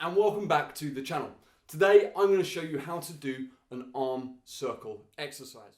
and welcome back to the channel. Today I'm going to show you how to do an arm circle exercise.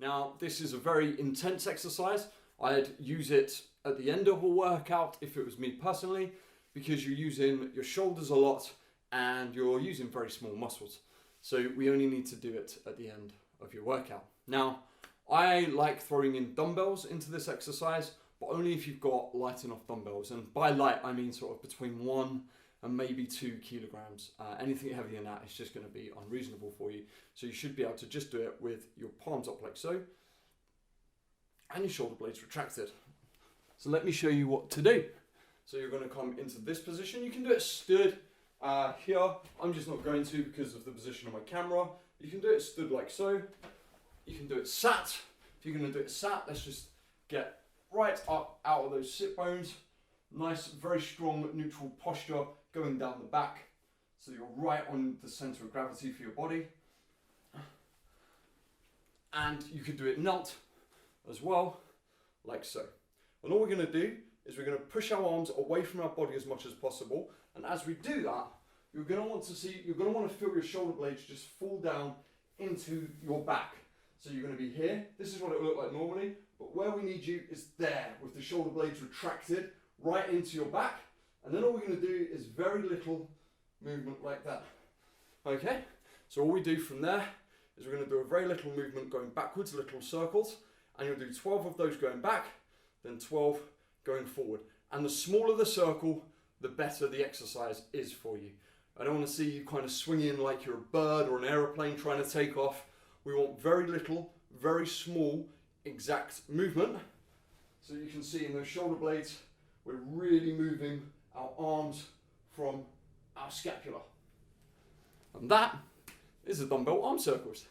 Now this is a very intense exercise. I'd use it at the end of a workout if it was me personally, because you're using your shoulders a lot and you're using very small muscles. So we only need to do it at the end of your workout. Now, I like throwing in dumbbells into this exercise, but only if you've got light enough dumbbells. And by light, I mean sort of between 1 and maybe 2 kilograms. Anything heavier than that is just going to be unreasonable for you. So you should be able to just do it with your palms up like so, and your shoulder blades retracted. So let me show you what to do. So you're going to come into this position. You can do it stood here. I'm just not going to because of the position of my camera. You can do it stood like so. You can do it sat. If you're going to do it sat, let's just get right up out of those sit bones. Nice, very strong neutral posture going down the back. So you're right on the center of gravity for your body. And you could do it knelt as well, like so. And all we're going to do is we're going to push our arms away from our body as much as possible. And as we do that, you're going to want to feel your shoulder blades just fall down into your back. So you're going to be here. This is what it will look like normally, but where we need you is there with the shoulder blades retracted right into your back. And then all we're going to do is very little movement like that. Okay, so all we do from there is we're going to do a very little movement going backwards, little circles, and you'll do 12 of those going back, then 12 going forward. And the smaller the circle, the better the exercise is for you. I don't want to see you kind of swinging like you're a bird or an aeroplane trying to take off. We want very little, very small, exact movement. So you can see in those shoulder blades, we're really moving our arms from our scapula. And that is the dumbbell arm circles.